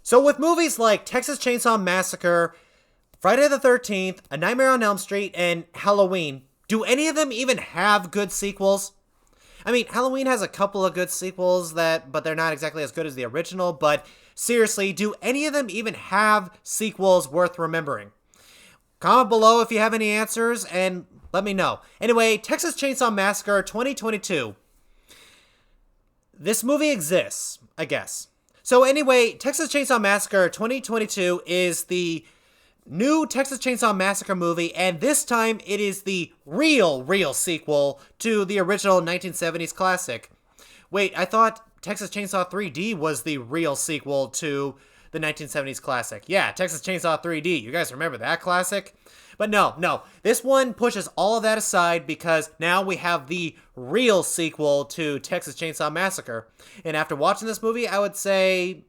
So with movies like Texas Chainsaw Massacre, Friday the 13th, A Nightmare on Elm Street, and Halloween, do any of them even have good sequels? I mean, Halloween has a couple of good sequels but they're not exactly as good as the original, but seriously, do any of them even have sequels worth remembering? Comment below if you have any answers and let me know. Anyway, Texas Chainsaw Massacre 2022. This movie exists, I guess. So anyway, Texas Chainsaw Massacre 2022 is the new Texas Chainsaw Massacre movie, and this time it is the real sequel to the original 1970s classic. Wait, I thought Texas Chainsaw 3D was the real sequel to the 1970s classic. Yeah, Texas Chainsaw 3D. You guys remember that classic? But no. This one pushes all of that aside because now we have the real sequel to Texas Chainsaw Massacre. And after watching this movie, I would say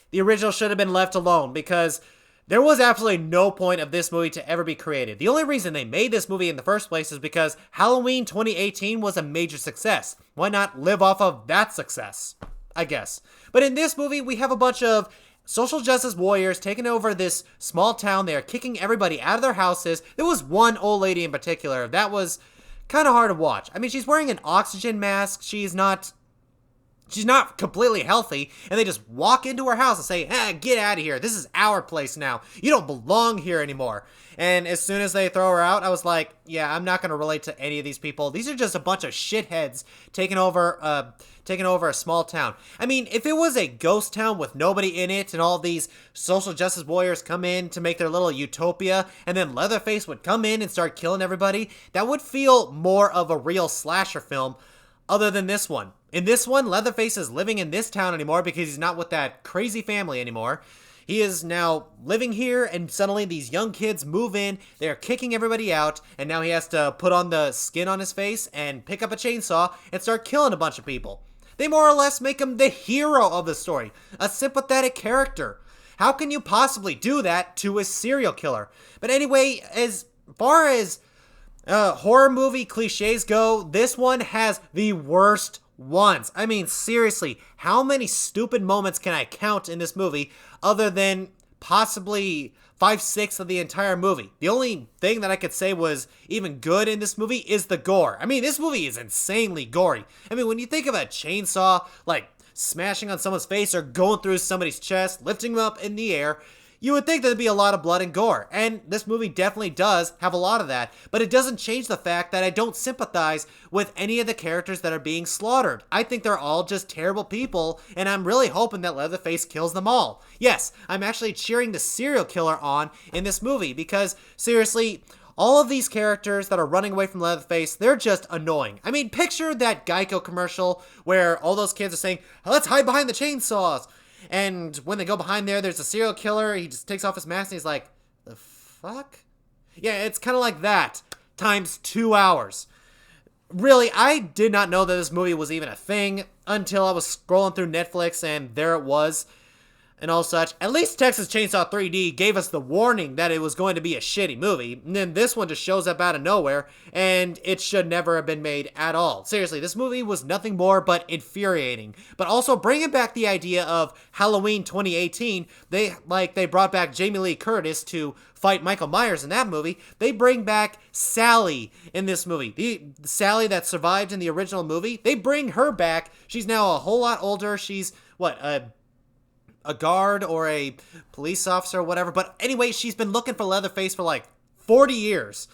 the original should have been left alone because there was absolutely no point of this movie to ever be created. The only reason they made this movie in the first place is because Halloween 2018 was a major success. Why not live off of that success? I guess. But in this movie, we have a bunch of social justice warriors taking over this small town. They are kicking everybody out of their houses. There was one old lady in particular that was kind of hard to watch. I mean, she's wearing an oxygen mask. She's not completely healthy, and they just walk into her house and say, get out of here. This is our place now. You don't belong here anymore. And as soon as they throw her out, I was like, yeah, I'm not going to relate to any of these people. These are just a bunch of shitheads taking over a small town. I mean, if it was a ghost town with nobody in it and all these social justice warriors come in to make their little utopia, and then Leatherface would come in and start killing everybody, that would feel more of a real slasher film other than this one. In this one, Leatherface is living in this town anymore because he's not with that crazy family anymore. He is now living here, and suddenly these young kids move in, they're kicking everybody out, and now he has to put on the skin on his face and pick up a chainsaw and start killing a bunch of people. They more or less make him the hero of the story, a sympathetic character. How can you possibly do that to a serial killer? But anyway, as far as horror movie cliches go, this one has the worst ones. I mean, seriously, how many stupid moments can I count in this movie other than possibly 5/6 of the entire movie? The only thing that I could say was even good in this movie is the gore. I mean, this movie is insanely gory. I mean, when you think of a chainsaw, like, smashing on someone's face or going through somebody's chest, lifting them up in the air, you would think there'd be a lot of blood and gore, and this movie definitely does have a lot of that, but it doesn't change the fact that I don't sympathize with any of the characters that are being slaughtered. I think they're all just terrible people, and I'm really hoping that Leatherface kills them all. Yes, I'm actually cheering the serial killer on in this movie, because seriously, all of these characters that are running away from Leatherface, they're just annoying. I mean, picture that Geico commercial where all those kids are saying, let's hide behind the chainsaws. And when they go behind there's a serial killer. He just takes off his mask and he's like, the fuck? Yeah, it's kind of like that, times 2 hours. Really, I did not know that this movie was even a thing until I was scrolling through Netflix and there it was. And all such. At least Texas Chainsaw 3D gave us the warning that it was going to be a shitty movie. And then this one just shows up out of nowhere, and it should never have been made at all. Seriously, this movie was nothing more but infuriating. But also bringing back the idea of Halloween 2018, they brought back Jamie Lee Curtis to fight Michael Myers in that movie. They bring back Sally in this movie. The Sally that survived in the original movie, they bring her back. She's now a whole lot older. She's, a guard or a police officer or whatever. But anyway, she's been looking for Leatherface for like 40 years.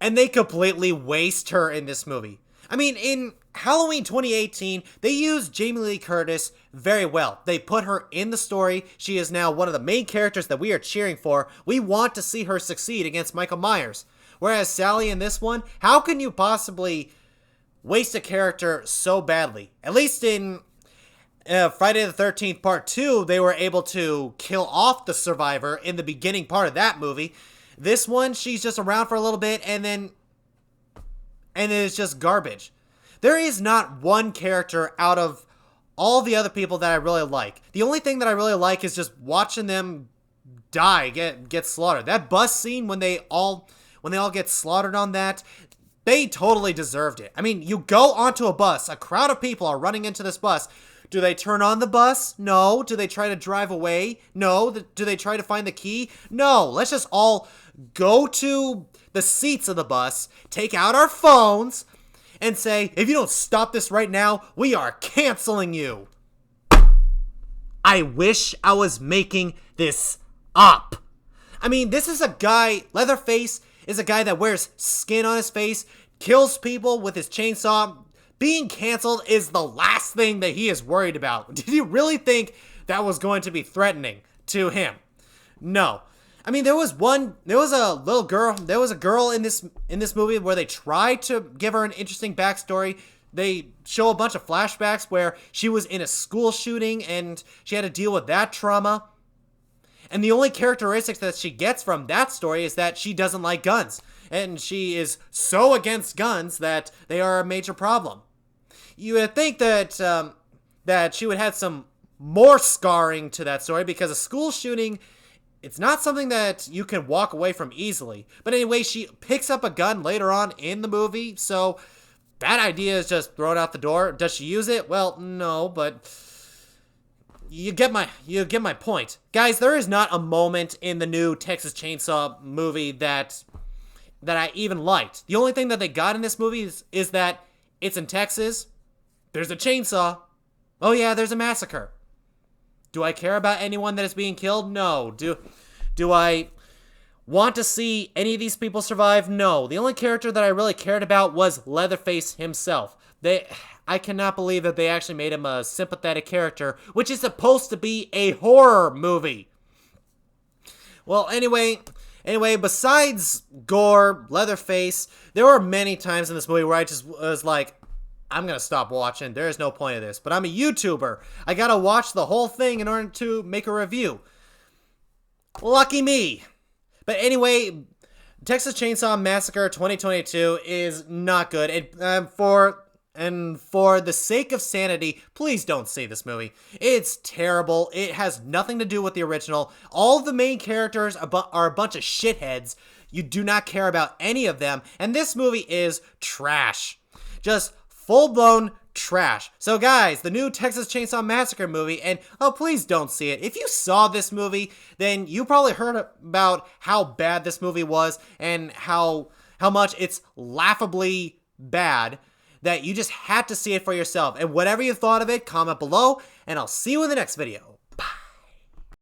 And they completely waste her in this movie. I mean, in Halloween 2018, they used Jamie Lee Curtis very well. They put her in the story. She is now one of the main characters that we are cheering for. We want to see her succeed against Michael Myers. Whereas Sally in this one, how can you possibly waste a character so badly? At least in Friday the 13th Part 2, they were able to kill off the survivor in the beginning part of that movie. This one, she's just around for a little bit, and then it's just garbage. There is not one character out of all the other people that I really like. The only thing that I really like is just watching them die, get slaughtered. That bus scene when they all get slaughtered on that, they totally deserved it. I mean, you go onto a bus, a crowd of people are running into this bus. Do they turn on the bus? No. Do they try to drive away? No. Do they try to find the key? No. Let's just all go to the seats of the bus, take out our phones, and say, if you don't stop this right now, we are canceling you. I wish I was making this up. I mean, this is a guy, Leatherface is a guy that wears skin on his face, kills people with his chainsaw. Being canceled is the last thing that he is worried about. Did you really think that was going to be threatening to him? No. I mean, there was a girl in this movie where they tried to give her an interesting backstory. They show a bunch of flashbacks where she was in a school shooting and she had to deal with that trauma. And the only characteristics that she gets from that story is that she doesn't like guns. And she is so against guns that they are a major problem. You would think that that she would have some more scarring to that story, because a school shooting, it's not something that you can walk away from easily. But anyway, she picks up a gun later on in the movie, so that idea is just thrown out the door. Does she use it? Well, no, but you get my point. Guys, there is not a moment in the new Texas Chainsaw movie that I even liked. The only thing that they got in this movie is that it's in Texas. There's a chainsaw. Oh yeah, there's a massacre. Do I care about anyone that is being killed? No. Do I want to see any of these people survive? No. The only character that I really cared about was Leatherface himself. I cannot believe that they actually made him a sympathetic character, which is supposed to be a horror movie. Well, anyway, besides gore, Leatherface, there were many times in this movie where I just was like, I'm going to stop watching. There is no point of this. But I'm a YouTuber. I got to watch the whole thing in order to make a review. Lucky me. But anyway, Texas Chainsaw Massacre 2022 is not good. And for the sake of sanity, please don't see this movie. It's terrible. It has nothing to do with the original. All of the main characters are a bunch of shitheads. You do not care about any of them. And this movie is trash. Just full-blown trash. So guys, the new Texas Chainsaw Massacre movie, and please don't see it. If you saw this movie, then you probably heard about how bad this movie was and how much it's laughably bad, that you just had to see it for yourself. And whatever you thought of it, comment below, and I'll see you in the next video.